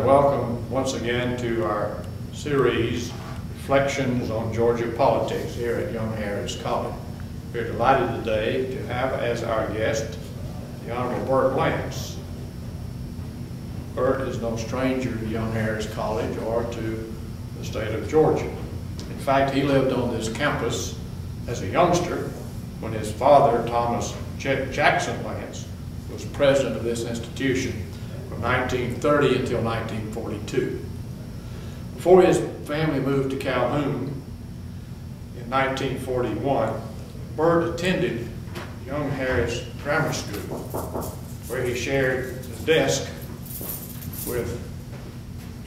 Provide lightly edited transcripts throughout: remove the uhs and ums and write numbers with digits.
Welcome once again to our series, Reflections on Georgia Politics here at Young Harris College. We're delighted today to have as our guest the Honorable Bert Lance. Bert is no stranger to Young Harris College or to the state of Georgia. In fact, he lived on this campus as a youngster when his father, Thomas Jackson Lance, was president of this institution from 1930 until 1942. Before his family moved to Calhoun in 1941, Bert attended Young Harris Grammar School, where he shared a desk with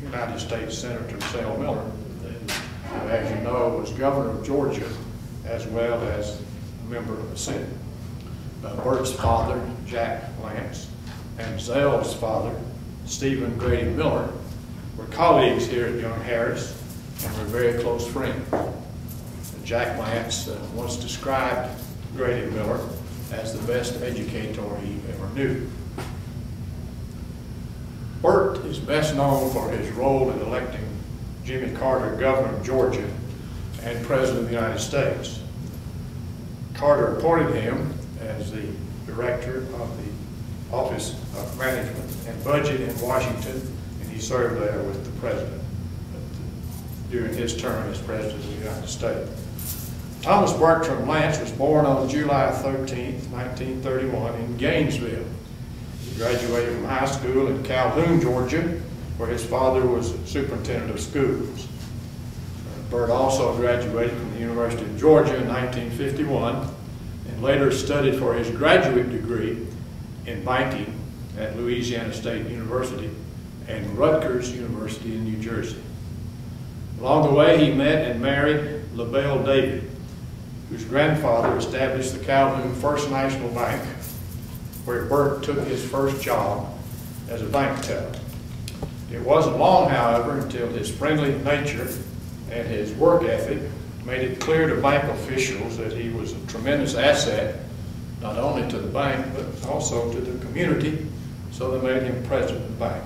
United States Senator Sal Miller, who, as you know, was governor of Georgia as well as a member of the Senate. Bert's father, Jack Lance, and Zell's father, Stephen Grady Miller, were colleagues here at Young Harris and were very close friends. Jack Lance once described Grady Miller as the best educator he ever knew. Bert is best known for his role in electing Jimmy Carter governor of Georgia and president of the United States. Carter appointed him as the director of the Office of Management and Budget in Washington, and he served there with the president during his term as president of the United States. Thomas Bertram Lance was born on July 13, 1931 in Gainesville. He graduated from high school in Calhoun, Georgia, where his father was superintendent of schools. Bert also graduated from the University of Georgia in 1951 and later studied for his graduate degree in banking at Louisiana State University and Rutgers University in New Jersey. Along the way, he met and married LaBelle David, whose grandfather established the Calhoun First National Bank, where Bert took his first job as a bank teller. It wasn't long, however, until his friendly nature and his work ethic made it clear to bank officials that he was a tremendous asset, not only to the bank, but also to the community, so they made him president of the bank.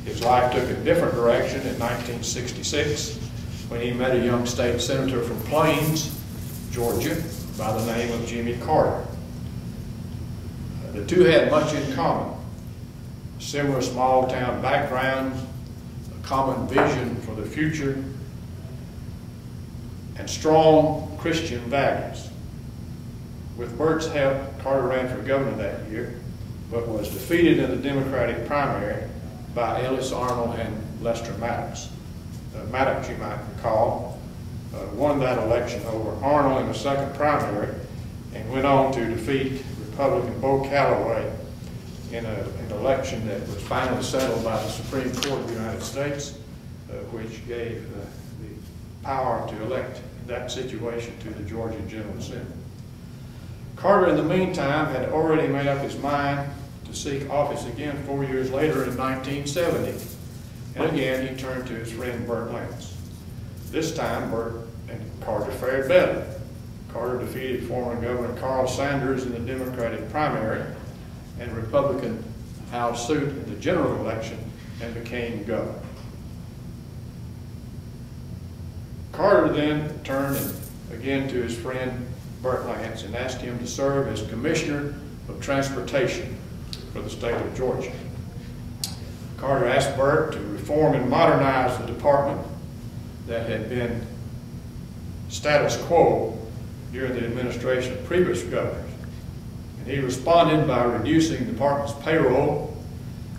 His life took a different direction in 1966 when he met a young state senator from Plains, Georgia, by the name of Jimmy Carter. The two had much in common: similar small-town backgrounds, a common vision for the future, and strong Christian values. With Bert's help, Carter ran for governor that year, but was defeated in the Democratic primary by Ellis Arnold and Lester Maddox. Maddox, you might recall, won that election over Arnold in the second primary and went on to defeat Republican Bo Calloway in an election that was finally settled by the Supreme Court of the United States, which gave the power to elect in that situation to the Georgia General Assembly. Carter, in the meantime, had already made up his mind to seek office again 4 years later in 1970. And again, he turned to his friend Bert Lance. This time, Bert and Carter fared better. Carter defeated former Governor Carl Sanders in the Democratic primary and Republican Al Suit in the general election and became governor. Carter then turned again to his friend Bert Lance and asked him to serve as Commissioner of Transportation for the state of Georgia. Carter asked Bert to reform and modernize the department that had been status quo during the administration of previous governors. And he responded by reducing the department's payroll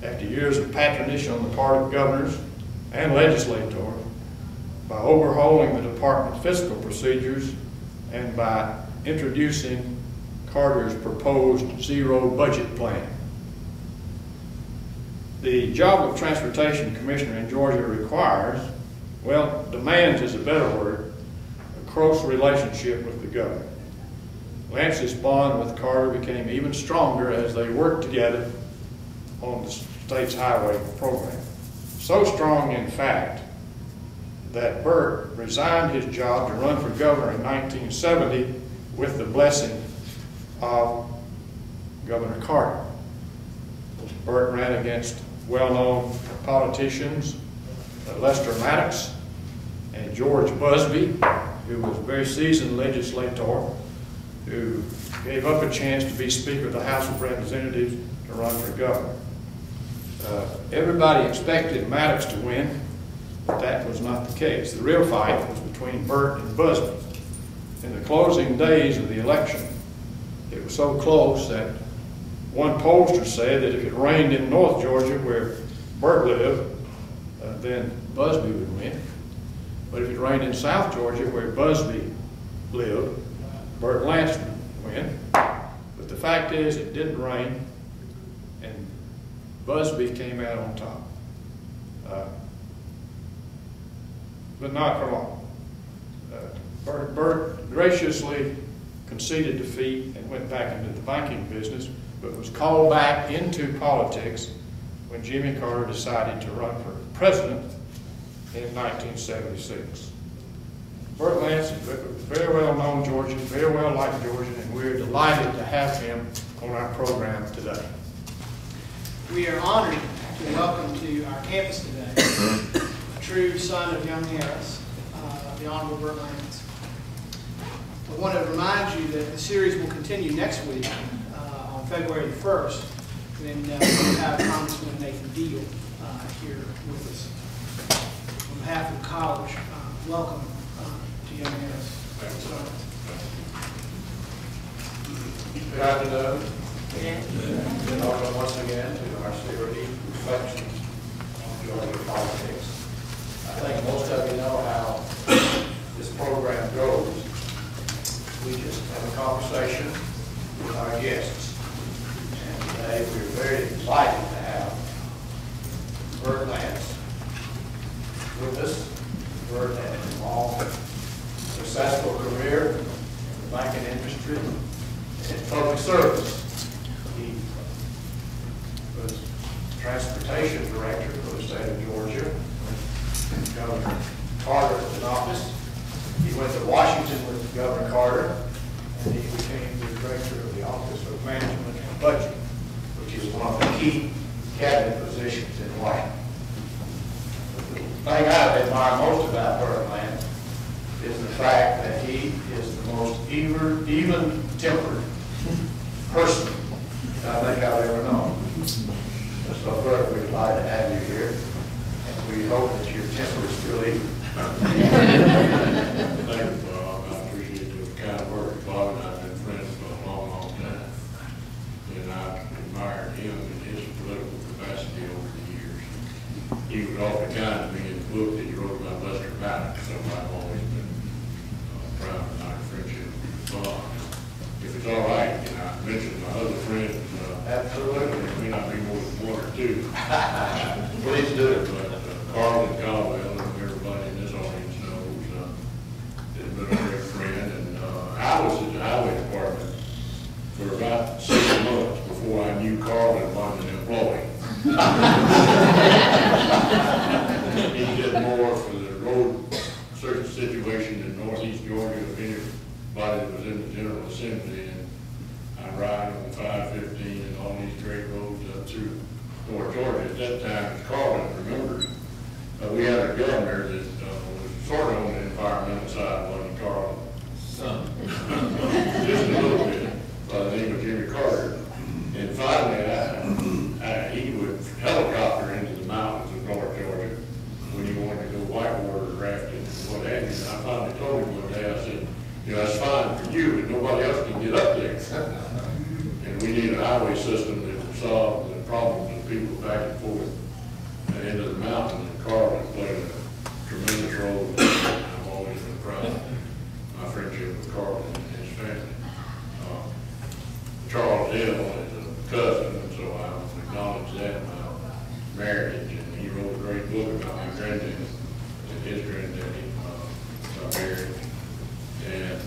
after years of patronage on the part of governors and legislators, by overhauling the department's fiscal procedures, and by introducing Carter's proposed zero budget plan. The job of Transportation Commissioner in Georgia requires, well, demands is a better word, a close relationship with the governor. Lance's bond with Carter became even stronger as they worked together on the state's highway program. So strong, in fact, that Bert resigned his job to run for governor in 1970 with the blessing of Governor Carter. Bert ran against well-known politicians, Lester Maddox and George Busbee, who was a very seasoned legislator, who gave up a chance to be Speaker of the House of Representatives to run for governor. Everybody expected Maddox to win, but that was not the case. The real fight was between Bert and Busbee. In the closing days of the election, it was so close that one pollster said that if it rained in North Georgia, where Bert lived, then Busbee would win. But if it rained in South Georgia, where Busbee lived, Bert Lance would win. But the fact is, it didn't rain, and Busbee came out on top. But not for long. Bert graciously conceded defeat and went back into the banking business, but was called back into politics when Jimmy Carter decided to run for president in 1976. Bert Lance is a very well-known Georgian, very well-liked Georgian, and we're delighted to have him on our program today. We are honored to welcome to our campus today a true son of young Harris, the Honorable Bert Lance. I want to remind you that the series will continue next week on February the 1st, when we'll have Congressman Nathan Deal here with us. On behalf of the college, welcome to young Harris. Good afternoon. And welcome once again to our series, Reflections on Georgia Politics. I think most of you know how this program goes. We just have a conversation with our guests. And today we're very delighted to have Bert Lance with us. Bert had a long, successful career in the banking industry and public service. He was transportation director for the state of Georgia when Governor Carter was in office. He went to Washington with Governor Carter, and he became the director of the Office of Management and Budget, which is one of the key cabinet positions in Washington. The thing I admire most about Bert Lance is the fact that he is the most even-tempered person I think I've ever known. So Bert, we're glad to have you here, and we hope that your temper is still even. Thank you, Bob. I appreciate those kind words. Bob and I have been friends for a long, long time. And I've admired him and his political capacity over the years. He was awfully kind to me in the book that he wrote about Lester Maddox, so I've always been proud of my friendship with Bob. If it's all right, can I mention my other friends? Absolutely. There may not be more than one or two. Please do it. But Carl and Caldwell and everybody in this audience knows has been a great friend. And I was at the highway department for about 6 months before I knew Carl and wanted an employee. He did more for the road search situation in northeast Georgia than anybody that was in the General Assembly. And I ride on 515 and all these great roads up through North Georgia. At that time, as Carl remembers, we had a governor that was sort of on the environmental side, wasn't Carl? Some. Just a little bit, by the name of Jimmy Carter. And finally, he would helicopter into the mountains of North Georgia when he wanted to go whitewater rafting and what have you. And I finally told him one day, I said, you know, that's fine for you, but nobody else can get up there. And we need a highway system that will solve the problems of people back and forth into the mountain. And Carl has played a tremendous role. I've always been proud of my friendship with Carl and his family. Charles Hill is a cousin, and so I acknowledge that in my marriage. And he wrote a great book about my granddad and his granddaddy, about marriage. And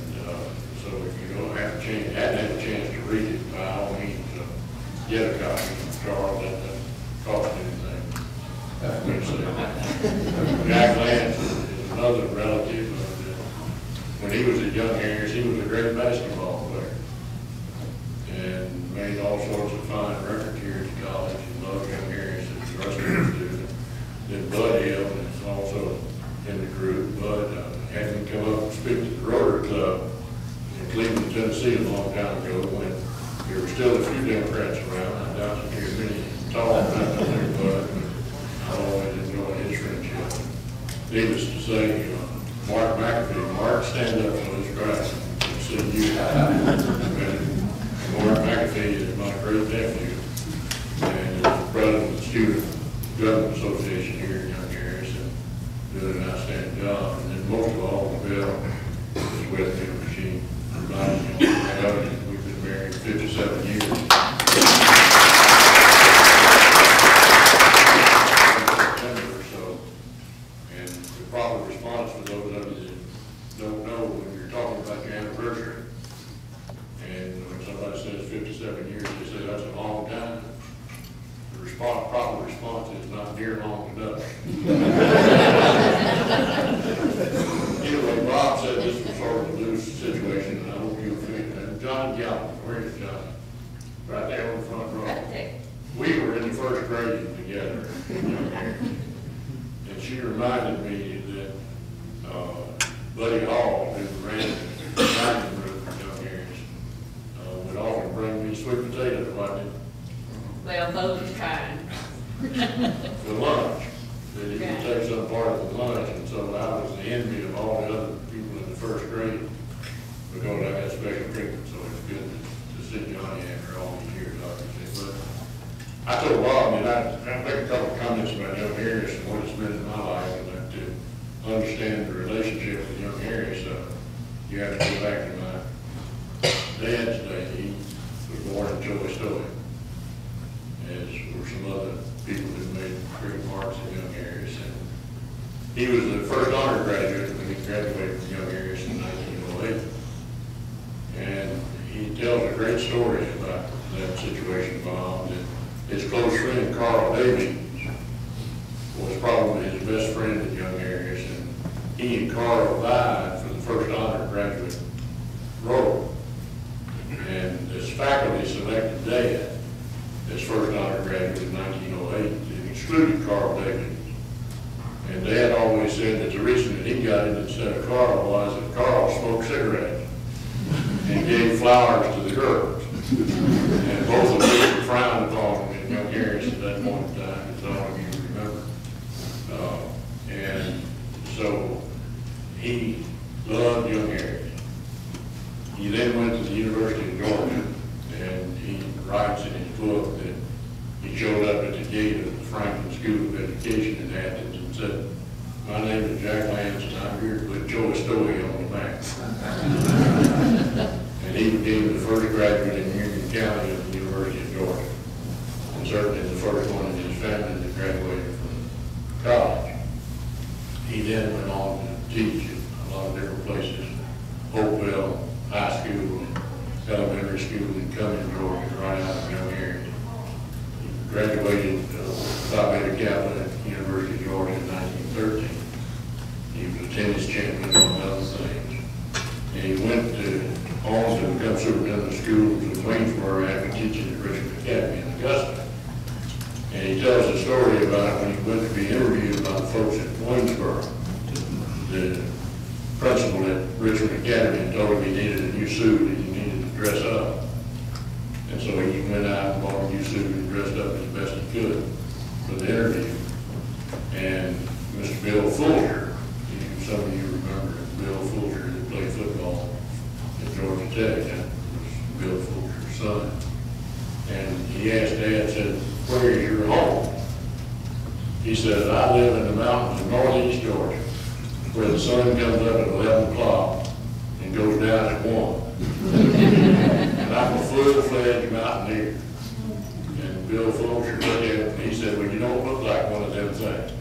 so if you don't have a chance, hadn't had a chance to read it, by all means, get a copy of Charles. That doesn't cost anything. Jack Lance is another relative. When he was at Young Harris, he was a great basketball player and made all sorts of fine records here at the college. He loved Young Harris, and the rest Democrats around. I doubt you hear many talk about their bud, but I always enjoy his friendship. Needless to say, Mark McAfee, Mark, stand up for this Christ. See you. Mark McAfee is my great nephew and is the president of the Student Government Association here in Young Harrison, doing an outstanding job. And then most of all, Bill is with me. She reminded me of my husband. We've been married 57 years. September or so. And the proper response for those of you that don't know, when you're talking about your anniversary, and when somebody says 57 years, they say that's a long time. The proper response is not near long enough. Anyway, Bob said this was sort of a loose situation, and I hope you'll feel that. John Galvin, where is John? Right there on the front row. We were in the first grade together. And she reminded me that Buddy Hall, who ran the dining room for Young Harris, would often bring me sweet potatoes, wasn't it? Well, both kind. For lunch. That he would take some part of the lunch, and so I was the envy of all the other people in the first grade because I had special treatment, so it's good to see Johnny after all these years, obviously. But I told Bob, and I make a couple of comments about Young Harris and what it's been in my life, and that to understand the relationship with Young Harris, you have to go back to my dad's day. He was born in Joey, as were some other people who made great marks in Young Harris. And he was the first honor graduate when he graduated from Young Harris in 1908. And he tells a great story about that situation, Bob, that his close friend, Carl Davies, was probably his best friend at Young Harris. And he and Carl vied for the first honor graduate role. And this faculty selected Dad as first honor graduate in 1908 and excluded Carl Davies. And Dad always said that the reason that he got it instead of Carl was that Carl smoked cigarettes and gave flowers to the girls. And both of them were frowned upon in Young Harris at that point in time, as all of you remember. And so he loved Young Harris. He then went to the University of Georgia, and he writes in his book that he showed up at the gate of the Franklin School of Education in Athens and said, "My name is Jack Lance, and I'm here to put Joey Story on the map." And he became the first graduate in Union County of the University of Georgia, and certainly the first one in his family that graduated from college. He then went on to teach at a lot of different places, Hopewell High School, and elementary school in Cumming, Georgia, right out of Young Harris. He graduated Phi Beta Kappa at the University of Georgia in 1913. He was a tennis champion, among other things. And he went on to become superintendent of schools in Waynesboro after teaching at Richmond Academy in Augusta. And he tells a story about when he went to be interviewed by the folks at Waynesboro. The principal at Richmond Academy told him he needed a new suit and he needed to dress up. And so he went out and bought a new suit and dressed up as best he could for the interview. And Mr. Bill Fulcher, some of you remember Bill Fulcher who played football at Georgia Tech, that was Bill Fulcher's son. And he asked Dad, said, "Where is your home?" He said, "I live in the mountains of northeast Georgia, where the sun comes up at 11 o'clock and goes down at 1. And I'm a full-fledged mountaineer." And Bill Fulcher looked at him and he said, "Well, you don't look like one of them things."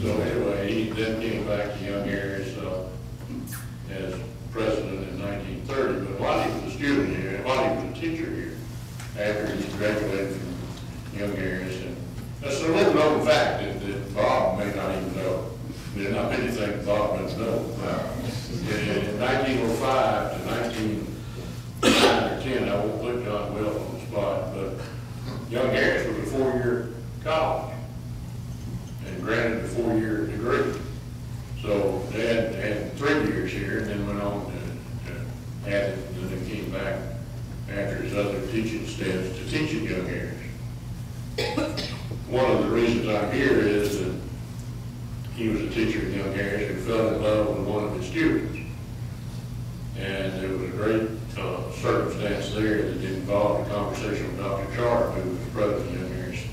So anyway, he then came back to Young Harris as president in 1930. But while he was a student here, while he was a teacher here, after he graduated from Young Harris, and that's a little known fact that Bob may not even know. There's not many things Bob doesn't know. In 1905 to 1909 or 10, I won't put John Wells on the spot, but Young Harris was a 4-year college and granted a 4-year degree. So Dad had 3 years here and then went on to Athens and then came back other teaching stints to teach at Young Harris. One of the reasons I'm here is that he was a teacher at Young Harris who fell in love with one of his students. And there was a great circumstance there that involved a conversation with Dr. Sharp, who was president of Young Harris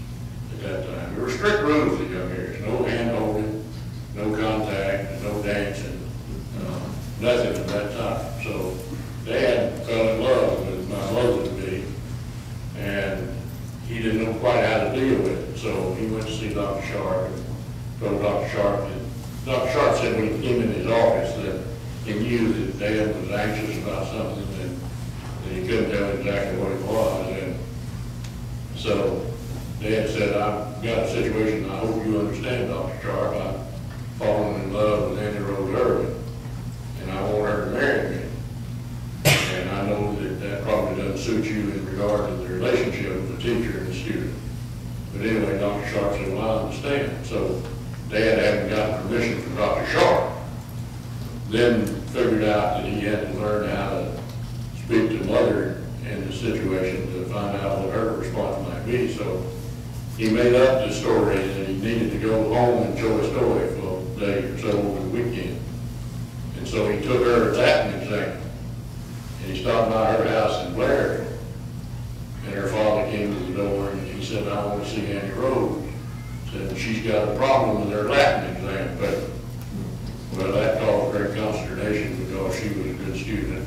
at that time. There were strict rules at Young Harris: no hand holding, no contact, no dancing, nothing at that time. So Dad fell in love with my mother-to-be, and he didn't know quite how to deal with it. So he went to see Dr. Sharp and told Dr. Sharp that Dr. Sharp said when he came in his office that he knew that Dad was anxious about something and he couldn't tell exactly what it was. And so Dad said, "I've got a situation I hope you understand, Dr. Sharp. I've fallen in love with Annie Rose Irvin, and I want her to marry me. And I know that that probably doesn't suit you in regard to the relationship of the teacher and the student. But anyway," Dr. Sharp said, "Well, I understand." So Dad, having gotten permission from Dr. Sharp, then figured out that he had to learn how to speak to Mother in the situation to find out what her response might be. So he made up the story that he needed to go home and show his toy for a day or so over the weekend. And so he took her a Latin exam. And he stopped by her house in Blair. And her father came to the door and he said, "I want to see Annie Rose." Said, "She's got a problem with her Latin exam." But, well, that caused great consternation because she was a good student.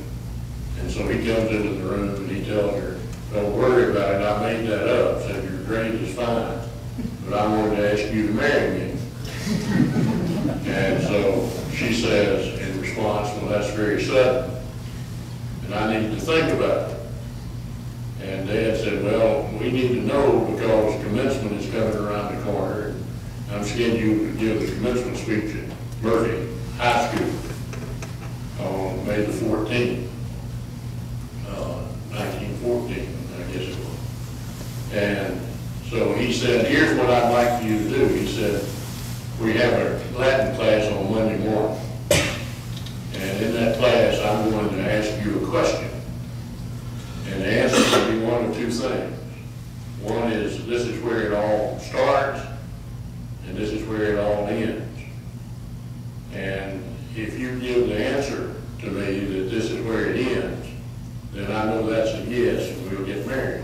And so he comes into the room and he tells her, "Don't worry about it, I made that up." Said, "Your grade is fine, but I wanted to ask you to marry me." And so she says in response, "Well, that's very sudden, and I need to think about it." And Dad said, "Well, we need to know because commencement is coming around the corner. I'm scheduled to give the commencement speech at Murphy High School on May the 14th, 1914, I guess it was." And so he said, "Here's what I'd like for you to do." He said, "We have a Latin class on Monday morning. And in that class, I'm going to ask you a question. And the answer will be one of two things. One is, this is where it all starts, and this is where it all ends. And if you give the answer to me that this is where it ends, then I know that's a yes, and we'll get married."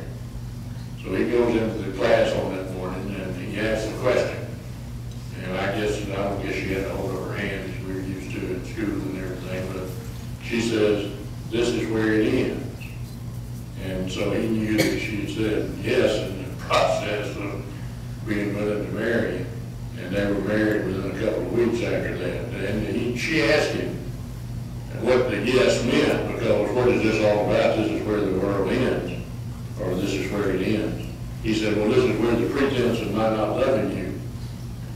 So he goes into the class on that morning, and he asks the question. And I don't guess she had to hold up her hand as we were used to in school and everything, but she says, "This is where it ends." And so he knew that she had said yes in the process of being willing to marry him. And they were married within a couple of weeks after that. And she asked him what the yes meant, because what is this all about? This is where the world ends, or this is where it ends. He said, "Well, this is where the pretense of my not loving you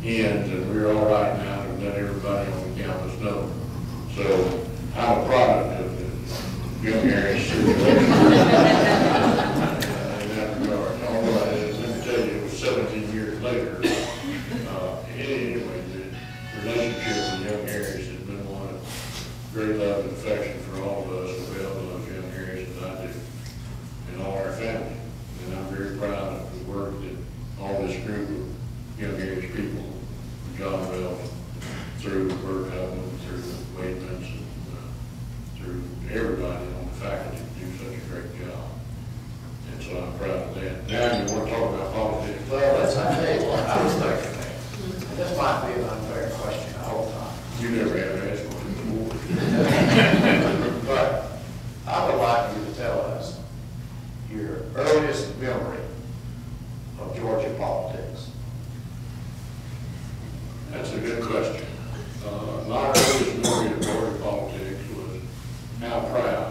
ends, and we're all right now to let everybody on the campus know." So I'm a product of the Young Harris situation. In that regard. Although let me tell you, it was 17 years later. Anyway, the relationship with Young Harris has been one of great love and affection for all of us. Well, loves Young Harris as I do, and all our family. And I'm very proud of the work that all this group of Young Harris people, John Wells, through Bert Lance, through Wade Benson, through everybody on the faculty, do such a great job. And so I'm proud of that. Now you want to talk about politics? Well, let's not tell you what I was thinking. This might be an unfair question the whole time. You never have asked one before. But I would like you to tell us your earliest memory of Georgia politics. That's a good question. My earliest memory of Georgia politics was how proud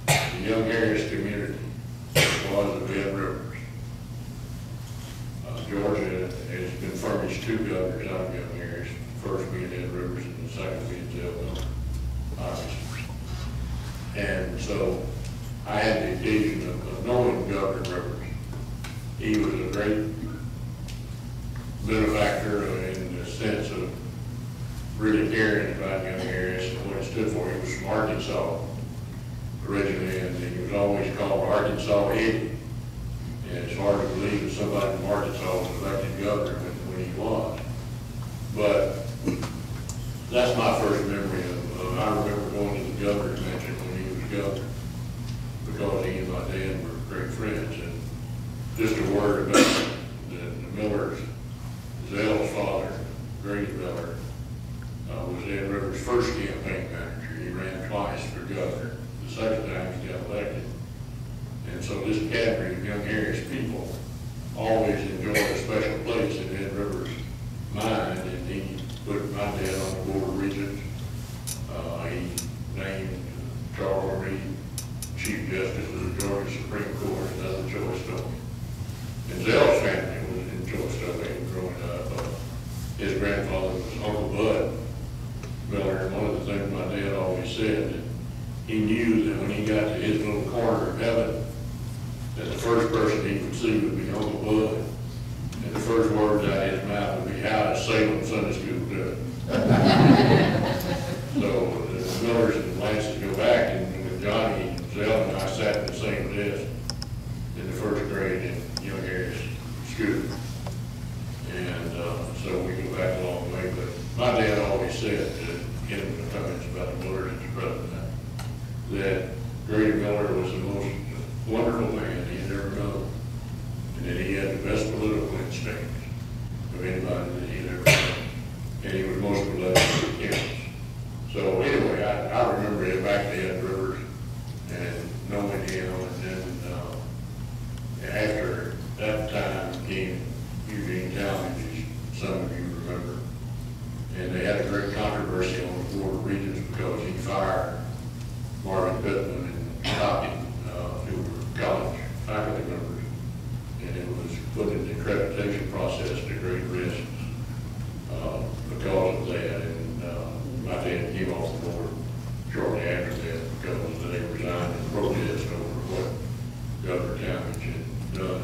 the Young Harris community was of Ed Rivers. Georgia has been furnished two governors out of Young Harris, first being Ed Rivers and the second being Zell, obviously. And so I had the occasion of knowing Governor Rivers. He was a great benefactor in the sense of really caring about Young Harris and what it stood for. He was from Arkansas originally, and he was was always called Arkansas Eddie. And it's hard to believe that somebody from Arkansas was elected governor when he was. But that's my first memory of I remember going to the governor's mansion when he was governor, because he and my dad were great friends. And just a word about the Millers, Zell's father, Grady Miller, was Ed Rivers' first campaign manager. He ran twice for governor. The second time he got elected. And so this cadre of young Harris people always enjoyed a special place in Ed Rivers' mind, and he put my dad on the board of regents. He named Charles Reed Chief Justice of the Georgia Supreme Court, another choice story. And Zell's family was in Georgia growing up. His grandfather was Uncle Bud Miller, and one of the things my dad always said, that he knew that when he got to his little corner of heaven, that the first person he would see would be Uncle Bud. And the first words out of his mouth would be, "How is Salem Sunday School doing?" So the Millers and Lances go back, and with Johnny, Zell, and I sat in the same desk in the first grade in Young Harris School. And so we go back a long way. But my dad always said to him in the comments about the Millers as president, that Grady Miller was the most wonderful man he had ever known, and that he had the best political instincts of anybody that he had ever known, and he was most beloved of the campus. So anyway, I remember him back to Ed Rivers and knowing him, and then after that time came Eugene Talmadge, as some of you remember, and they had a great controversy on the Board of Regents because he fired Marvin Pittman and Hopkins, who were college faculty members, and it was put in the accreditation process to great risk because of that. And my dad came off the board shortly after that because they resigned in protest over what Governor Talmadge had done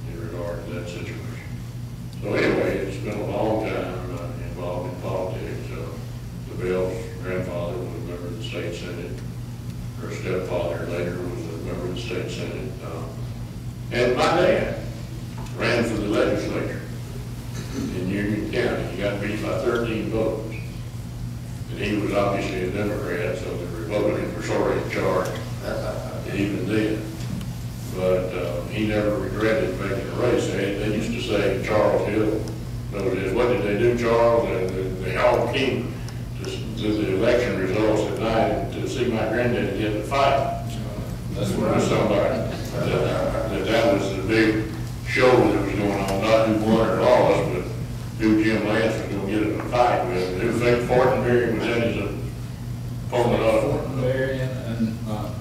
in regard to that situation. So anyway, it's been a long time involved in politics. The Bell's grandfather was a member of the state senate. Her stepfather later was a member of the state senate. And my dad ran for the legislature in Union County. He got beat by 13 votes. And he was obviously a Democrat, so the Republicans were sort of in charge even then. But he never regretted making a race. They used to say Charles Hill, what did they do, Charles? They all came to the election results at night and to see my granddaddy get in a fight. That's what I saw about that was the big show that was going on, not who won or lost, but who Jim Lance was going to get in a fight with. Who think Fortenberry was in his opponent of Fortenberry and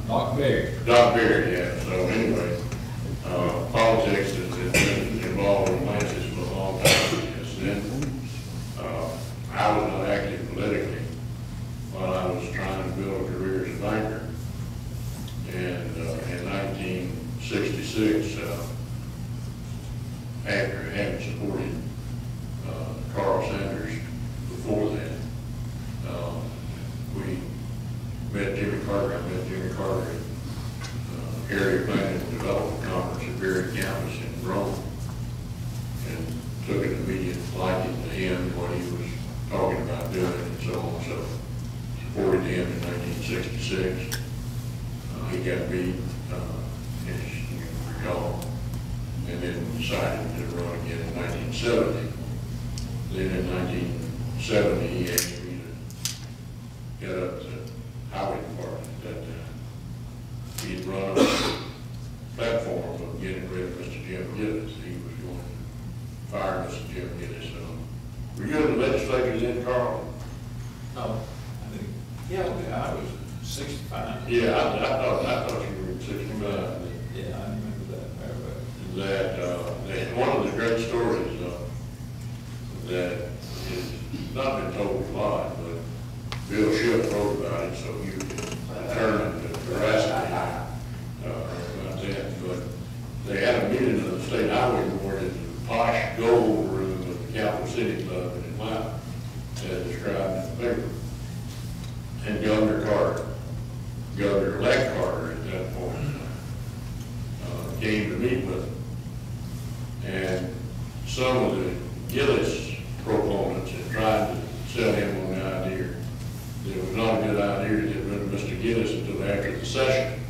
Doc Berry. Doc Berry, yeah. So anyway, politics has been involved in Lance's for a long time. Yes. Then I was not active politically while I was trying to build a career as a banker. And in 1966, after having supported Carl Sanders before that, we met Jimmy Carter. I met Jimmy Carter at Area Planning and Development Conference at Barrett Campus in Rome, and took an immediate liking to him, what he was talking about doing, and so on. So supported him in 1966. He got beat, as you recall, and then decided to run again in 1970. Then in 1970, he asked me to get up the highway department at that time. He'd run on the platform of getting rid of Mr. Jim Gillis. He was going to fire Mr. Jim Gillis. Were you in the legislature then, Carl? Oh, yeah, I was 65. Yeah, I thought you were 65. Yeah, I remember that very well. That one of the great stories that has not been told a lot, but Bill Schiff wrote about it, so you can turn into veracity about that. But they had a meeting of the State Highway Board in the posh gold room of the Capital City Club in Atlanta, as described in the paper. And Governor-elect Carter at that point came to meet with him. And some of the Gillis proponents had tried to sell him on the idea that it was not a good idea to get rid of Mr. Gillis until after the session,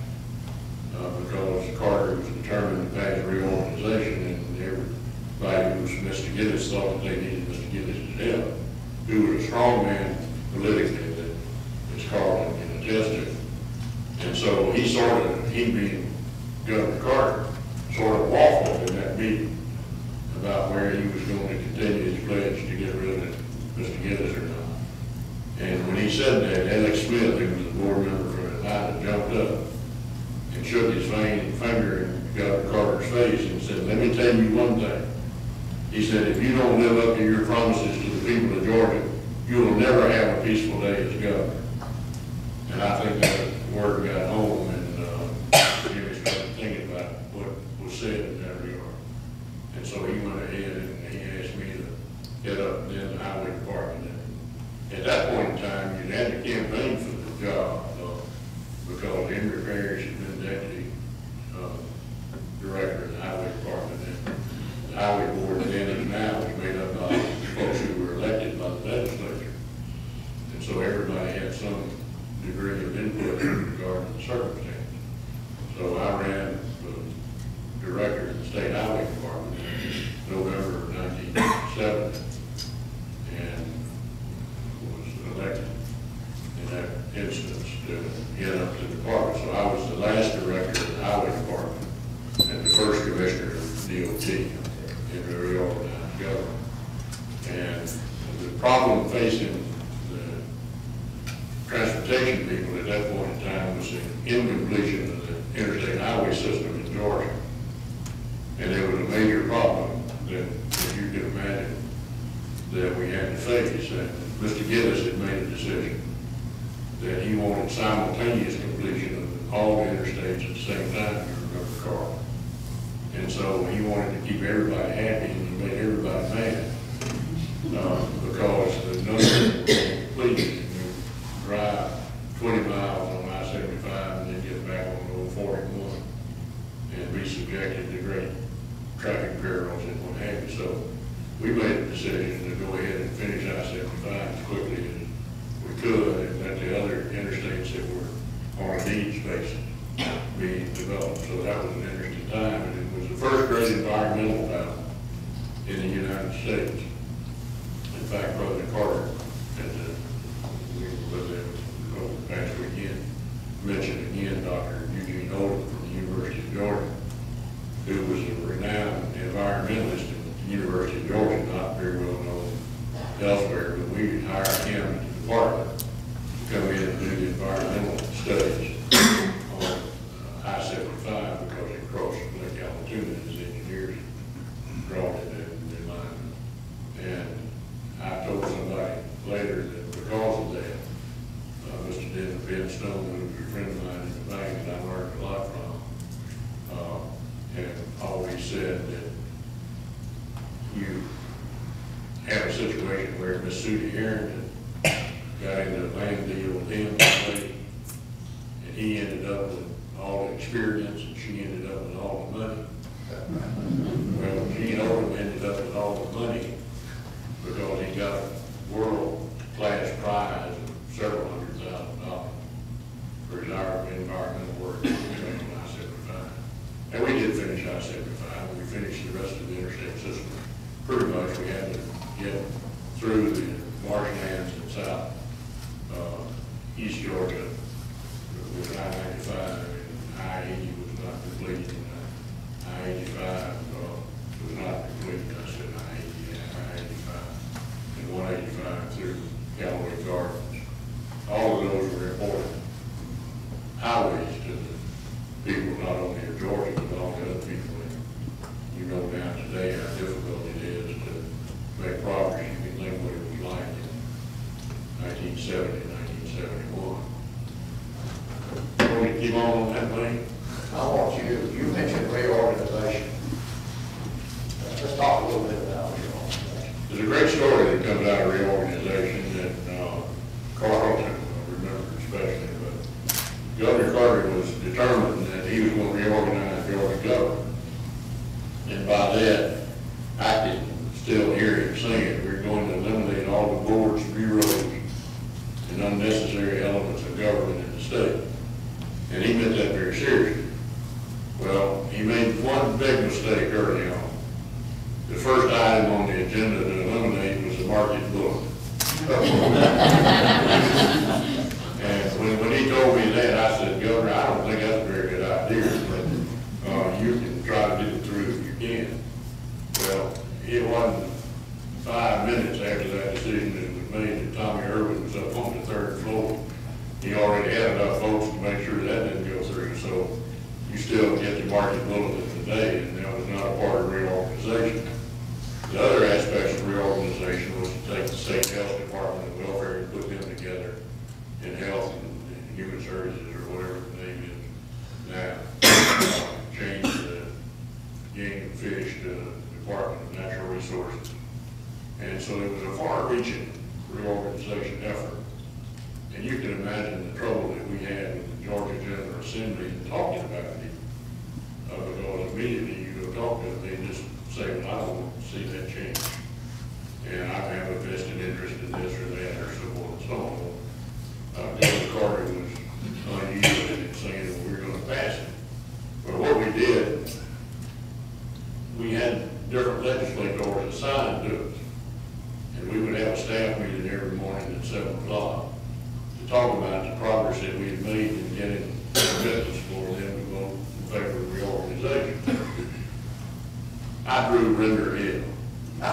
because Carter was determined to pass reorganization, and everybody who was Mr. Gillis thought that they needed Mr. Gillis' help, who was a strong man politically, that as Carlton can attest to. And so he being Governor Carter, sort of waffled in that meeting about where he was going to continue his pledge to get rid of Mr. Gillis or not. And when he said that, Alex Smith, who was a board member from Atlanta, jumped up and shook his finger in Governor Carter's face and said, "Let me tell you one thing." He said, "If you don't live up to your promises to the people of Georgia, you will never have a peaceful day as governor." And I think that word got home, and Jimmy started thinking about what was said in that regard. And so he went ahead and he asked me to head up then the highway department. And at that point in time, you had to campaign for the job because Henry Parrish had been deputy director of the highway department. And the highway board then and now was made up by folks who were elected by the legislature. And so everybody had some degree of input in regard to the circumstance. So I ran for director of the state highway department in November of 1970 and was elected in that instance to head up to the department. So I was the last director of the highway department and the first commissioner of DOT in the reorganized government. And the problem facing the transportation people at that point in time was the incompletion of the interstate highway system in Georgia. And it was a major problem that you can imagine that we had to face. And Mr. Gillis had made a decision that he wanted simultaneous completion of all the interstates at the same time, you remember, Carl. And so he wanted to keep everybody happy and he made everybody mad because the numbers were completed. You drive 20 miles on I-75 and then get back on Old 41 and be subjected to great traffic perils and what have you. So we made a decision to go ahead and finish I-75 as quickly as we could and let the other interstates that were on a needs basis be developed. So that was an interesting time, and it was the first great environmental battle in the United States. In fact, President Carter, we were with him over the past weekend, mentioned again Dr. Eugene Oldham from the University of Georgia, who was a renowned environmentalist at the University of Georgia, not very well known elsewhere, but we hired him in the department to come in and do the environmental studies on I-75 because it crossed Lake Alatoona and his engineers brought it in line. And I told somebody later that because of that, Mr. Ben Stone, who was a friend of mine in the bank that I learned a lot from, and always said that you have a situation where Miss Sudie Harrington got into a land deal with him, and he ended up with all the experience, and she ended up with all the money. Well, Gene Oldham ended up with all the money because he got a world-class prize of several $100,000 for his environmental work on I-75. And we did finish I-75. We finished the rest of the interstate system. Pretty much we had to get through the marshlands in south East Georgia with I-95, and I-80 was not completed. I-85 was not completed. I said I-80 and I-85 and 185 through Callaway Gardens. All of those were important highways to the people not only of Georgia but all the other people. You know now today how difficult it is to make progress. You can think what it was like in 1970, 1971. Want to keep on that way? I want you mentioned reorganization. Let's talk a little bit about reorganization. There's a great story that comes out of reorganization that Carlton remembers especially, but Governor Carter was determined that he was going to reorganize Georgia governor. And by that, I can still hear him saying, we're going to eliminate all the boards, bureaus, and unnecessary elements of government in the state. And he meant that very seriously. Well, he made one big mistake early on. The first item on the agenda to eliminate was the market bulletin. And when he told me that, I said, Governor, I don't think that's a very good idea, but you can try to get it through if you can. Well, it wasn't 5 minutes after that decision that was made that Tommy Irwin was up on the 3rd floor. He already had enough votes to make sure that didn't go through. So you still get the market bulletin today, and that was not a part of reorganization. The other aspects of reorganization was to take the state health department and welfare and put them together in health and human services, or whatever the name is now. Change the game and fish to the Department of Natural Resources. And so it was a far-reaching reorganization effort. And you can imagine the trouble that we had with the Georgia General Assembly in talking about it. Because immediately you go talk to them, they just say, well, I don't want to see that change. And I have a vested interest in this or that or so forth and so on. Governor Carter was unusual in saying that we were going to pass it. But what we did, we had different legislators assigned to us. And we would have a staff meeting every morning at 7 o'clock to talk about the progress that we had made in getting commitments for them to vote in favor of reorganization. I drew Render Hill. I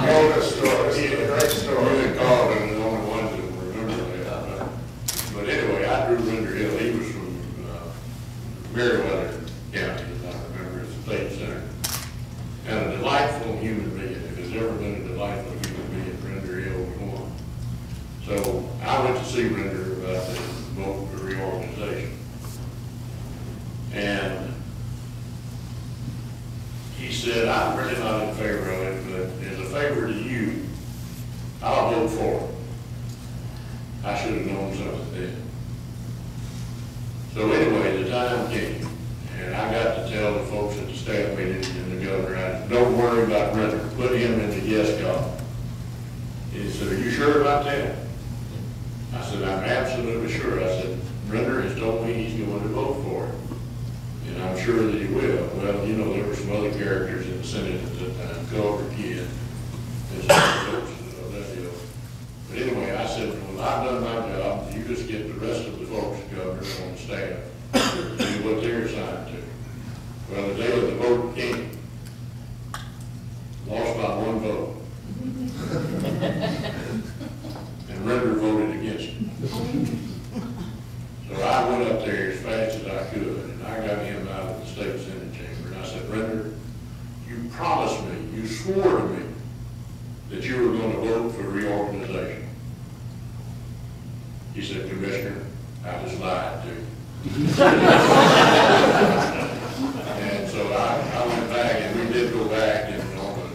know this story. It's a great story. You and Carl are the only ones that remember that. But anyway, I drew Render Hill. He was from Meriwether County, as I remember, it's the state center. And a delightful human being. If there's ever been a delightful human being, Render Hill was one. So I went to see Render about the vote for reorganization. And he said, I'm really not in favor of it, but as a favor to you, I'll vote for it. I should have known something then. So anyway, the time came, and I got to tell the folks at the staff meeting and the governor, don't worry about Render, put him in the yes column. He said, are you sure about that? I said, I'm absolutely sure. I said, Render has told me he's going to vote for it. And I'm sure that he will. Well, you know, there were some other characters in the Senate at that time, Culver Kid, and some other folks that deal. But anyway, I said, well, I've done my job. You just get the rest of the folks, Governor, on the staff, to do what they're assigned to. Well, the day of the vote came. Lost by 1 vote. And Render voted against it. So I went up there as fast as I could, and I got him out of the state Senate chamber. And I said, Render, you promised me, you swore to me that you were going to vote for reorganization. He said, Commissioner, I just lied to you. And so I went back, and we did go back and on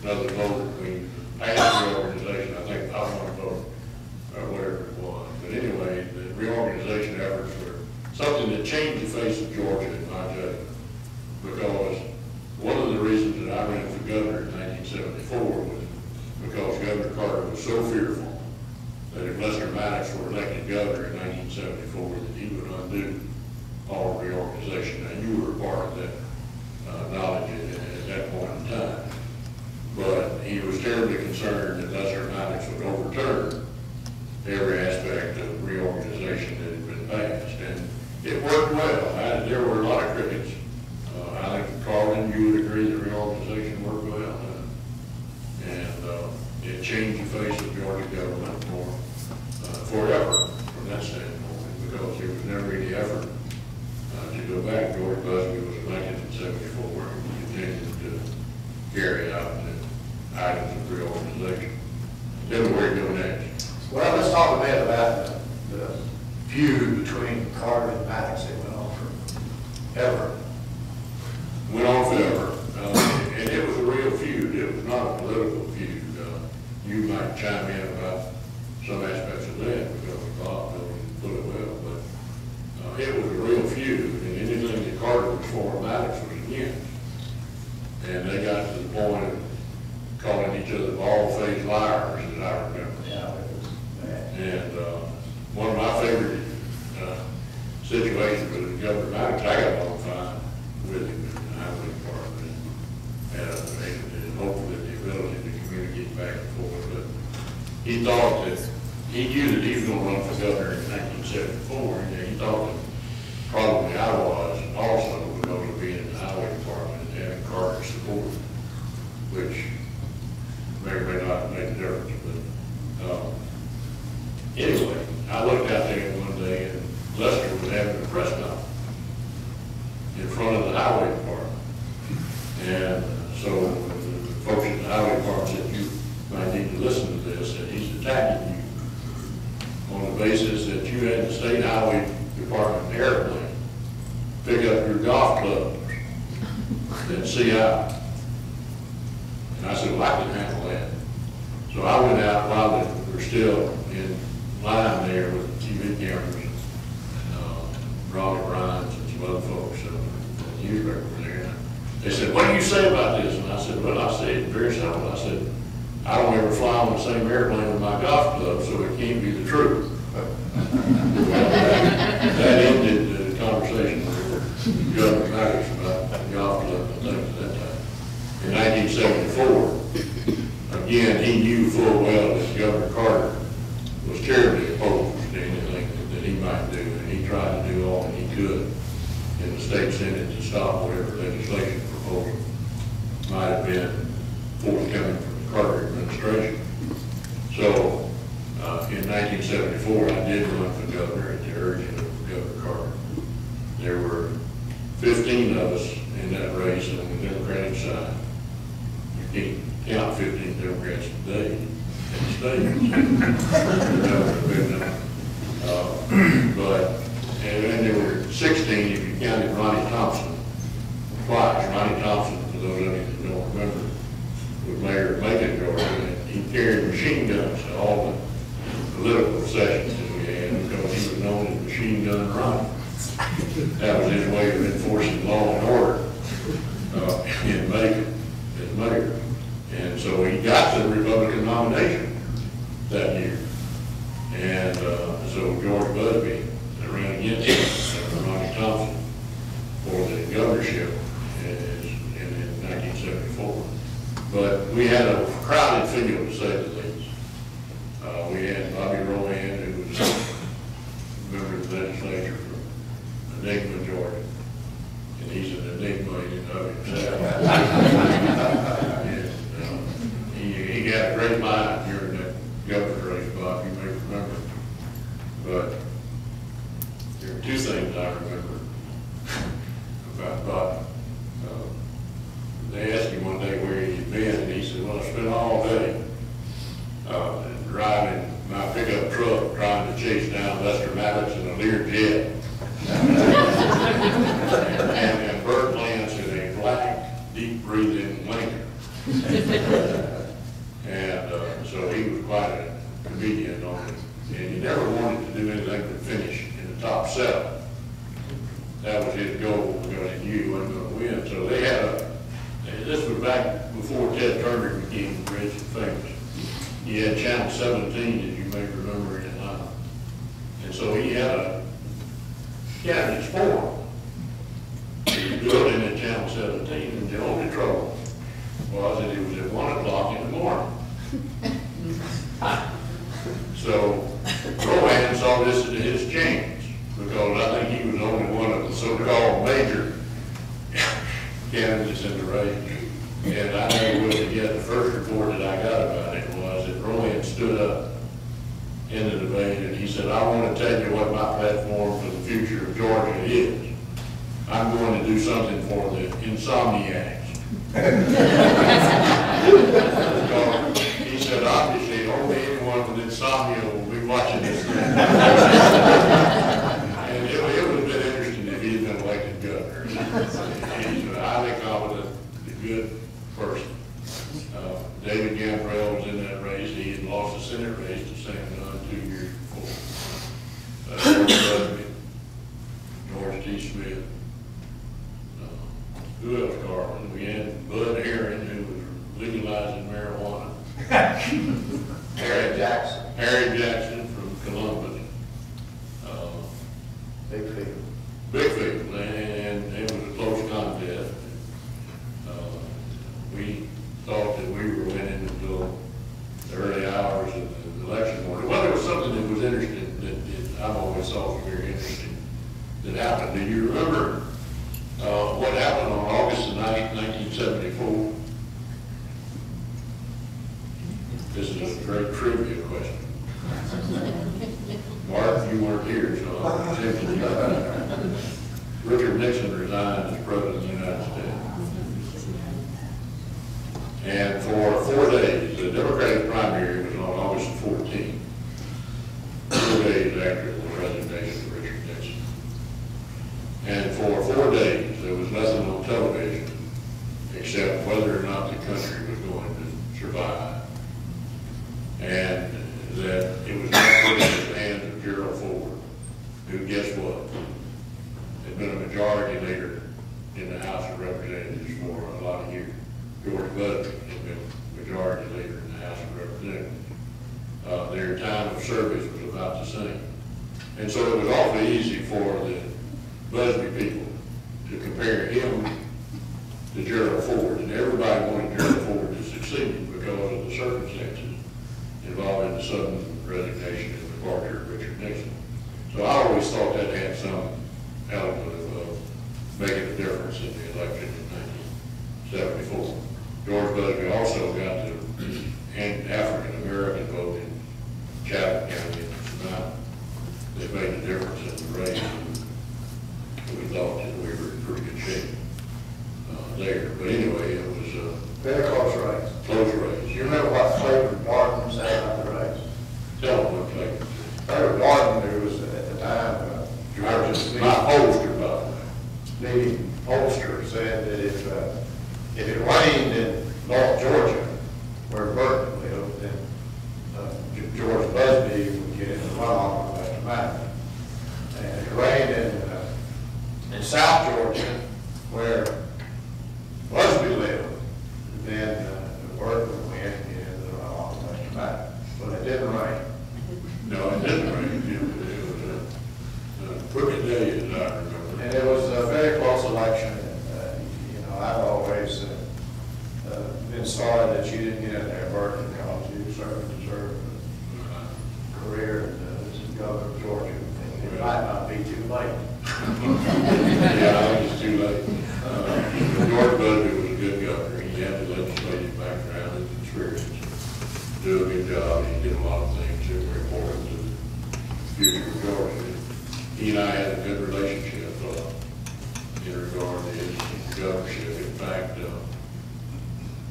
another vote. We passed reorganization, I think, by 1 vote, or whatever it was. But anyway, the reorganization efforts were something that changed the face of Georgia, in my judgment. Because one of the reasons that I ran for governor in 1974 was because Governor Carter was so fearful that if Lester Maddox were elected governor in 1974, that he would undo all reorganization. Now, you were part of that knowledge at that point in time. But he was terribly concerned that Lester Maddox would overturn every aspect of reorganization that had been passed. And it worked well. There were a lot of critics. I think, Carlin, you would agree that reorganization worked well. And it changed the face of Georgia government forever from that standpoint, because there was never any effort to go back. George Busbee was elected in 74 and continued to carry out the items of reorganization. Then where do we go next? Well, let's talk a bit about the feud between Carter and Maddox that went on forever. Went on forever. And it was a real feud. It was not a political feud. You might chime in about some aspects of that, because Bob really put it well. But situation with Governor Maddox, I got along fine with him in the highway department, and hopefully the ability to communicate back and forth. But he thought that, he knew that he was going to run for governor in 1974, and he thought that probably I was also because of being in the highway department and having Carter's support, which may or may not make a difference. But anyway, I looked out there one day and Lester was having a press conference in front of the highway department. And so the folks in the highway department said, you might need to listen to this, and he's attacking you on the basis that you had the state highway department airplane pick up your golf clubs and see out. And I said, well, I can handle that. So I went out while we were still in line there with the TV cameras, Ronnie Rhines and some other folks, the newspaper were there. They said, what do you say about this? And I said, well, I said, very simple. I said, I don't ever fly on the same airplane with my golf club, so it can't be the truth. That ended the conversation with Governor Maddox about the golf club and things at that time. In 1974, again, he knew full well that Governor Carter was terribly opposed to anything that he might do, and he tried to do all that he could in the state senate to stop whatever legislation proposal might have been forthcoming from the Carter administration. So in 1974, I did run for governor at the urging of Governor Carter. There were 15 of us in that race on the Democratic side. You can't count 15 Democrats today in the state. And then there were 16 if you counted Ronnie Thompson twice. Ronnie Thompson, for those of you that don't remember, was mayor of Macon, Georgia, and he carried machine guns to all the political sessions that we had because he was known as Machine Gun Ronnie. That was his way of enforcing law and order in Macon as mayor. And so he got the Republican nomination that year. And so George Busbee ran against him, Ronnie Thompson, for the governorship in 1974. But we had a crowded field, to say the least. We had Bobby Rowan, who was a member of the legislature from Enigma, Georgia. And he's an enigma in and of himself. And he got a great mind during that governor's race, Bob, you may remember. But there are two things I remember about Bob. They asked him one day where he'd been, and he said, well, I spent all day driving my pickup truck trying to chase down Lester Maddox in a Learjet. and Bert Lance in a black, deep-breathing Lincoln. And so he was quite a comedian on it. And he never wanted to do anything but finish in the top 7. That was his goal because he knew he wasn't going to win. So they had this was back before Ted Turner became rich and famous. He had Channel 17, as you may remember, in Atlanta. And so he had a candidate's forum. He was building at Channel 17, and the only trouble was that it was at 1 o'clock in the morning. So Rowan saw this as his chance because I think he was only one of the so-called major candidates in the race. And I never will forget the first report that I got about it was that Rowan stood up in the debate and he said, I want to tell you what my platform for the future of Georgia is. I'm going to do something for the insomniacs. He said, obviously, only anyone with insomnia will be watching this thing. And it would have been interesting if he had been elected governor. He's a highly competent, good person. David Gambrell was in that race. He had lost the Senate race to Sam Nunn 2 years before. George Busbee, George T. Smith. Who else, Carlin? We had Bud Herring, who was legalizing marijuana. Harry Jackson from Columbus. Big field. was very interesting that happened. Do you remember what happened on August the 9th, 1974? This is a great trivia question. Mark, you weren't here, so I'll attempt to. Richard Nixon resigned as President of the United States. And for 4 days, the Democratic primary was on August 14th, 4 days after the resignation of Richard Nixon. And for 4 days, there was nothing on television except whether or not the country was going to survive. And that it was not put in the hands of Gerald Ford, who, guess what, had been a majority leader in the House of Representatives for a lot of years. George Busbee had been majority leader in the House of Representatives. Their time of service was about the same. And so it was awfully easy for the Busbee people to compare him to Gerald Ford. And everybody wanted Gerald Ford to succeed because of the circumstances involving the sudden resignation and departure of Richard Nixon. So I always thought that had some element of making a difference in the election in 1974. George Busbee also got the African American vote in Chatham County in Savannah. They made a difference in the race. We thought that we were in pretty good shape there. But anyway, it was a Very close race. close race. You remember what Flavor Barton said about the race? Tell them what Clayton said. Flavor Barton, who was at the time, My pollster, by the way. leading pollster, said that if it rained in North Georgia, where Bert lived, then George Busbee would get in the runoff of that mountain. And if it rained in South Georgia, where Busbee lived, then Bert would win and get in the runoff of that mountain. But it didn't rain. No, it didn't rain. It was a crooked day, as I remember. And it was a very close election. And, I've always been sorry that you didn't get in there, Bert, because you certainly deserve a career as governor of Georgia. And it might not be too late. Yeah, I think it's too late. George Busbee was a good governor. He had the legislative background and experience to do a good job. He did a lot of things that were important to the future of Georgia. He and I had a good relationship in regard to his governorship. In fact,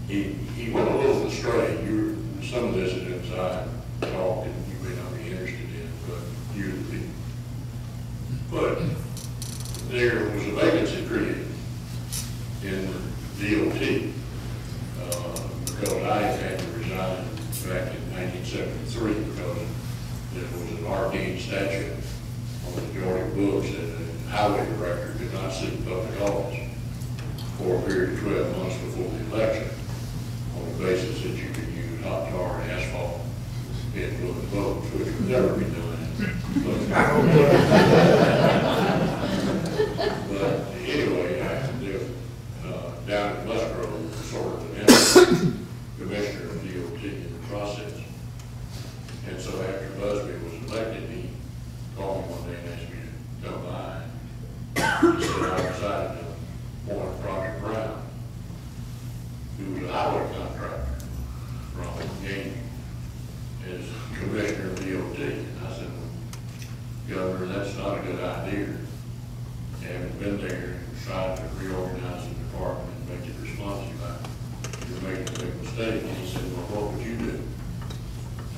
he went a little astray. Some of this is inside talk that you may not be interested in, but usually. But there was a vacancy created in the DOT because I had to resign back in 1973 because there was an arcane statute on the Georgia books that a highway director could not seek public office for a period of 12 months before the election on the basis that you could use hot tar and asphalt to influence votes, which would never be done. But anyway, I lived down in Musgrove, sort of the commissioner of DOT in the process. And so after Busbee was elected, he called me one day and asked me to come by. He said, I decided to appoint Roger Brown, who was a highway contractor from Gaines, as commissioner of DOT. And I said, Governor, that's not a good idea. Having been there and tried to reorganize the department and make it responsive, you're making a big mistake. And he said, well, what would you do?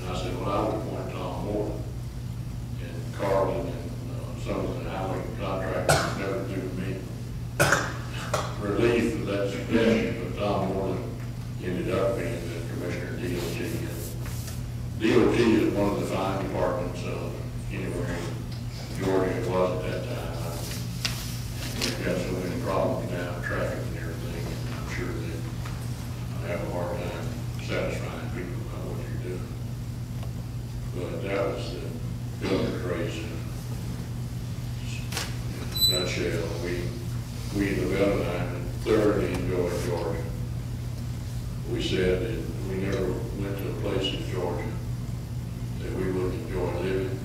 And I said, well, I would appoint Tom Moore. And Carlin and some of the highway contractors never threw me relief for that suggestion, but Tom Moore ended up being the commissioner of DOT. And DOT is one of the fine departments anywhere in Georgia. It was at that time. We've got so many problems now, traffic and everything, and I'm sure that I have a hard time satisfying people about what you're doing. But that was the governor's race in a nutshell. We in the Beltline thoroughly enjoyed Georgia. We said that we never went to a place in Georgia that we wouldn't enjoy living,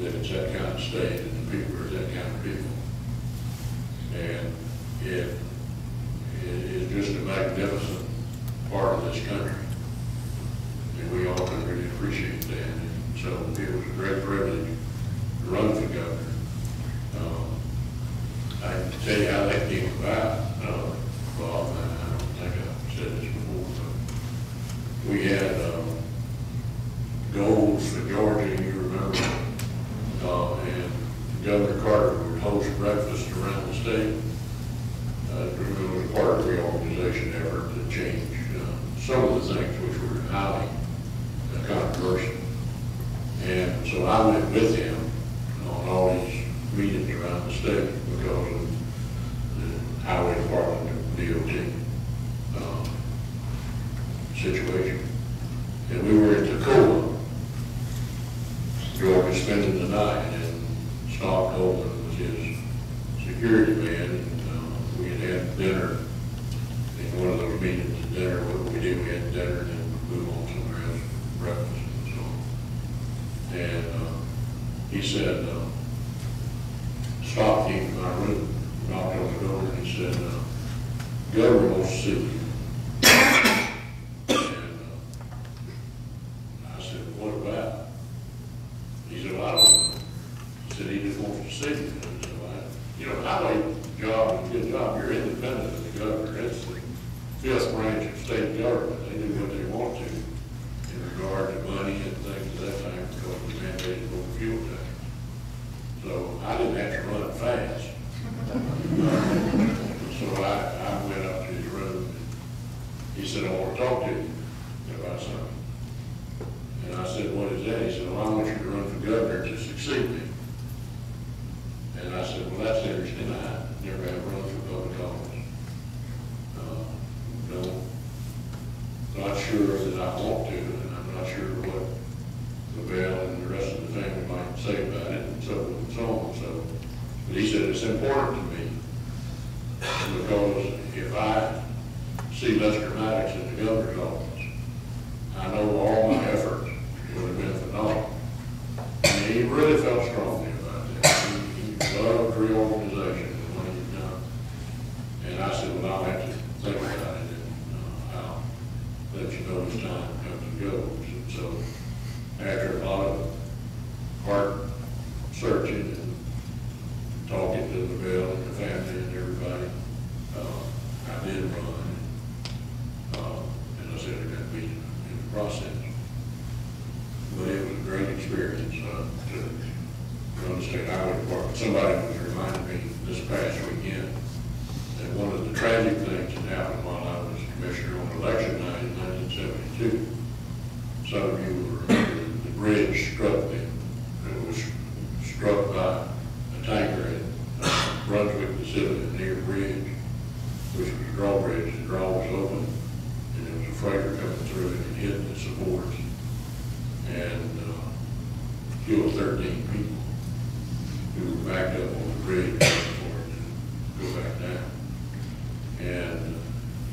that said it's that kind of state and the people are that kind of people. And it is just a magnificent part of this country. And we all can really appreciate that. And so it was a great privilege to run for governor. I can tell you how that came about, Bob, and I don't think I've said this before, but we had goals for Georgia, you remember, and Governor Carter would host breakfast around the state. It was part of the reorganization effort to change some of the things which were highly controversial. And so I went with him on all these meetings around the state because of the highway department DOT situation. And we were in Tacoma, George was spending the night, and Stock Coleman was his security man, and we had dinner in one of those meetings. Dinner, what we did, we had dinner and then move on somewhere else, breakfast and so on. And he said, Stock came to my room, knocked on the door, and he said, Governor wants to see you. And I said, what about? He said, well, I don't know. He said, he just wants to see you. And so you know, highway job is a good job. You're independent of the governor. It's the fifth branch of state government. They do what they want to in regard to money and things of that time because we mandated for fuel tax. So I didn't have to run fast. So I went up to his room and he said, I want to talk to you about something. And I said, what is that? He said, well, I want you to run for governor to succeed me. And I said, well, that's interesting. I never have run for public office. No, not sure that I want to, and I'm not sure what LaBelle and the rest of the family might say about it, and so on and so on. So, but he said it's important to me because if I see Lester Maddox in the governor's office, I know all my effort would have been phenomenal. And he really felt strongly about that. He loved reorganization and what he'd done. And I said, well, I'll have to think about it. I'll let you know as time comes and goes. And so after a lot of heart searching and talking to the LaBelle and the family and everybody, I did run. And I said I got beat in the process. But it was a great experience to run the state highway department. Somebody was reminding me this past weekend that one of the tragic things that happened while I was commissioner on election night in 1972, some of you will remember the bridge struck them. It was struck by a tanker at Brunswick facility near Bridge, which was a drawbridge. The draw was open, and there was a freighter coming through it and hit the supports and killed 13 people who were backed up on the bridge before it didn't go back down. And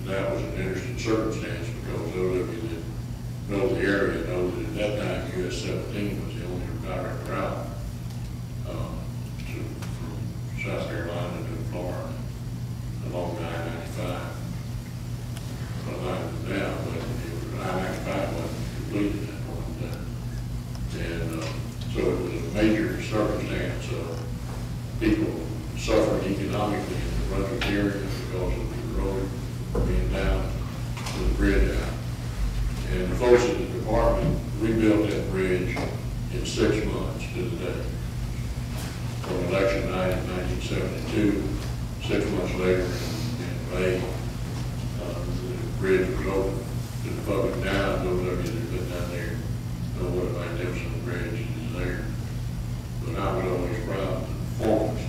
that was an interesting circumstance because those of you that know the area know that at that time US 17 was the only direct route from South Carolina to Florida along I-95. Well, not now, but I-95 wasn't completed at that point in time. And so it was a major circumstance of people suffering economically in the Brunswick area because of the road being down to the bridge out. And the folks at the department rebuilt that bridge in 6 months to the day. On election night in 1972, 6 months later in May, the bridge was open to the public now. Those of you that have been down there know what a magnificent bridge is there. But I was always proud of the performance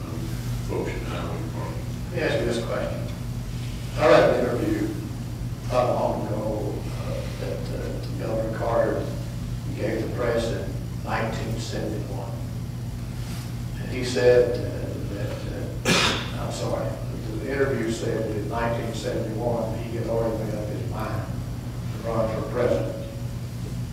of folks in the highway department. Let me ask you this question. I read an interview not long ago that Governor Carter gave the press in 1971. And he said I'm sorry, the interview said that in 1971 he had already made up his mind to run for president.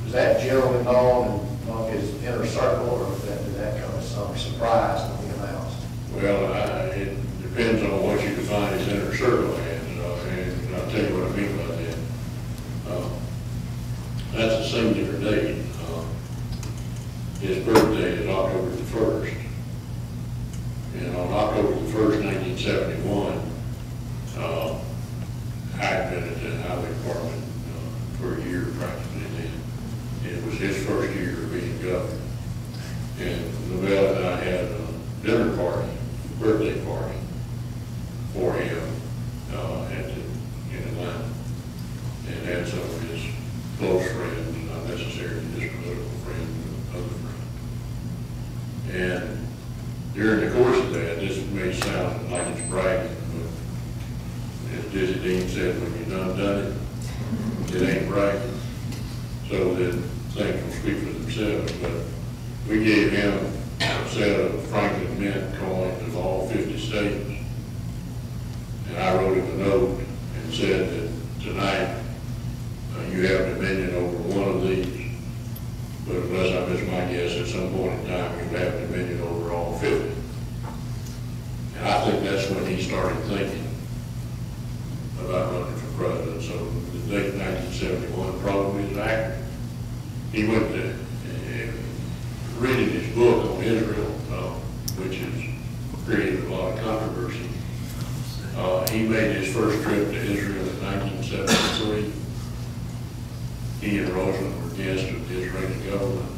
Is that generally known and among his inner circle, or did that come as some surprise when he announced? Well, it depends on what you define as inner circle as, and I'll tell you what I mean by that. That's a singular date. His birthday is October the 1st. And on October the 1st, 1971, I had been at the highway department for a year practically then. It was his first year of being governor. And Lavelle and I had a dinner party, birthday party for him in Atlanta. And had some of his close friends, not necessarily just political friends, but other friends. And during the course of that, this may sound like it's bragging, but as Dizzy Dean said, when you're done it ain't bragging. So that things will speak for themselves. But we gave him a set of Franklin Mint coins of all 50 states. And I wrote him a note and said that tonight you have dominion over one of these. But unless I miss my guess, at some point in time, you have dominion over all 50. And I think that's when he started thinking about running for president. So the date 1971 probably is accurate. He went to reading his book on Israel, which has created a lot of controversy. He made his first trip to Israel in 1973. He and Rosen were guests of the Israeli government.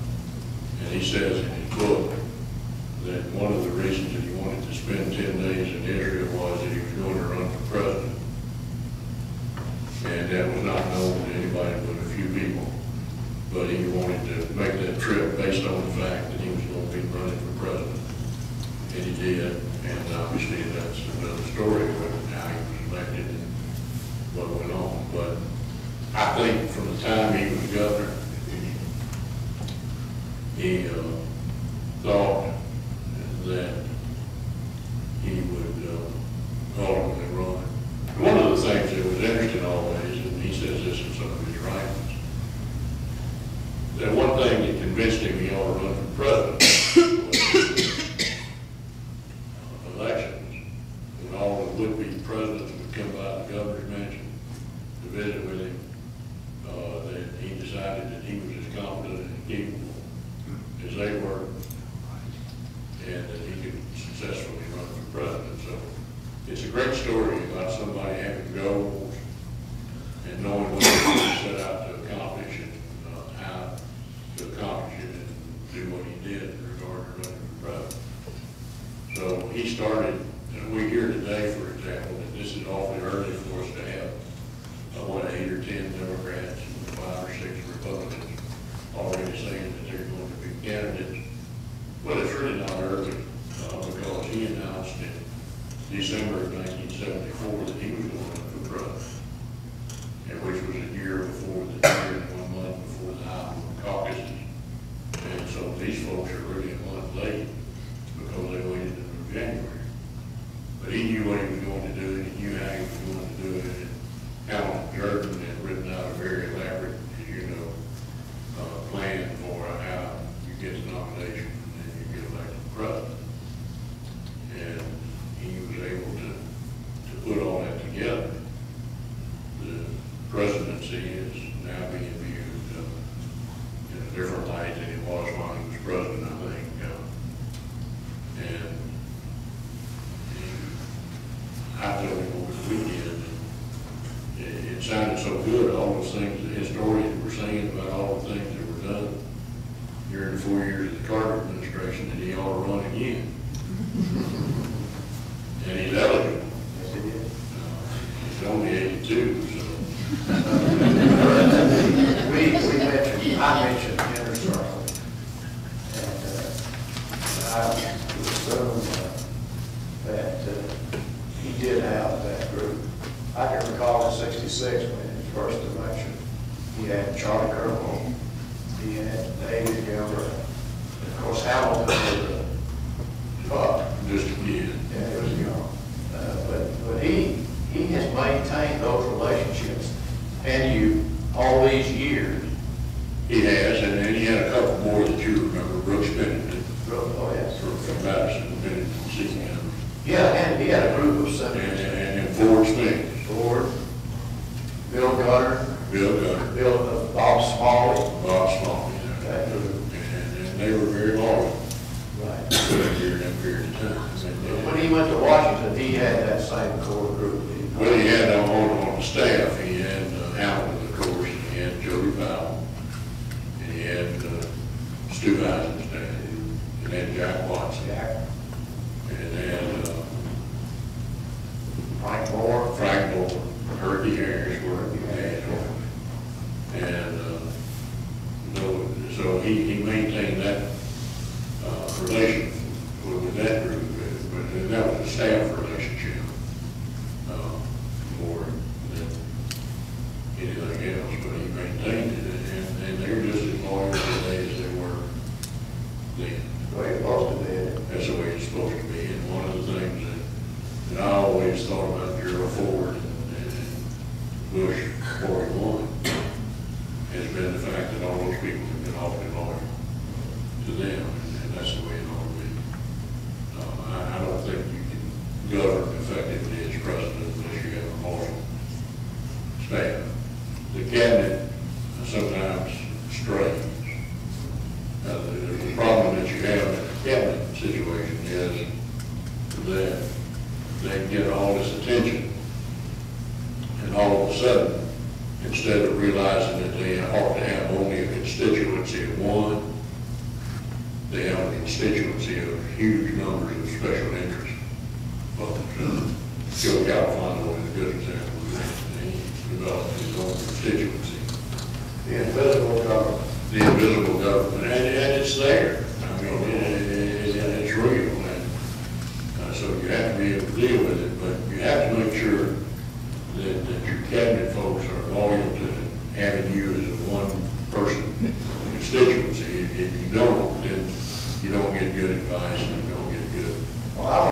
And he says in his book that one of the reasons that he wanted to spend 10 days in Israel was that he was going to run for president. And that was not known to anybody but a few people. But he wanted to make that trip based on the fact that he was going to be running for president. And he did. And obviously that's another story of how he was elected and what went on. But I think from the time he was governor, he thought that he would ultimately run. One of the things that was interesting always, and he says this in some of his writings, that one thing that convinced him he ought to run for president was elections, when all the would-be presidents would come by the governor's mansion to visit with him, that he decided that he was as competent and capable as they were, and that he could successfully run for president. So it's a great story about somebody having goals and knowing what he set out to accomplish and how to accomplish it and do what he did in regard to running for president. So he started, and we hear today, for example, that this is awfully early for us to have 8 or 10 Democrats and 5 or 6 Republicans already saying that they're going to be candidates. Well, it's really not early because he announced in December of 1974 that he was going to run for president, and which was a year before the year and 1 month before the Iowa caucuses. And so these folks are really a month late because they waited until January. But he knew what he was going to do, and he knew how he was going to do it. And Alan Jordan had written out a very elaborate, as you know, plan for how you get the nomination and you get elected president. And he was able to put all that together. The presidency is now being viewed in a different light than it was when he was president, I think. And I told him over the weekend, it sounded so good, all those things the historians were saying about all the things that were done during the 4 years of the Carter administration, that he ought to run again. And he's eligible. Yes, he did. He's only 82, so. I mentioned inner circle, and I would assume that he did have that group. I can recall in '66 when in his first election, he had Charlie Kirkland, he had David Gilbert, and of course Hamilton was a buck. Just a kid. Yeah, he was young. But he has maintained those relationships, and you all these years. He has, and then he had a couple more that you Oh, yes. from Maddox, been seeking him. Yeah, and he had a group of senators. And Ford Smith. Ford, Bill Gunner, Bill Gunner. Bob Smalley. Bob Smalley. That group. And they were very loyal Right. during that period of time. When he went to Washington, he had that same core group. Well, he had on the staff, he had Hamilton, of course, and he had Jody Powell, and he had Stu Eisenstein, and then Jack Watson, Jack, and then Frank Moore. Frank Moore, Herky Harris were, and so he maintained that relation with that group, but that was a staff relationship more than anything else, but he maintained it, and they were just as loyal today as they were then. The way it was to be. That's the way it's supposed to be, and one of the things that I always thought about Gerald Ford and Bush 41 has been the fact that all those people have been awfully loyal to them, and that's the way it ought to be. I don't think you can govern effectively as president unless you have a loyal staff. The cabinet sometimes strays. The problem that you have in a cabinet situation is that they get all this attention, and all of a sudden, instead of realizing that they ought to have only a constituency of one, they have a constituency of huge numbers of special interest folks. Joe Califano is a good example of that. He developed his own constituency. The invisible government. The invisible government, and it's there. I mean, it's real, and so you have to be able to deal with it, but you have to make sure that your cabinet folks are loyal to having you as a one-person constituency. If you don't, then you don't get good advice and you don't get good. Well, I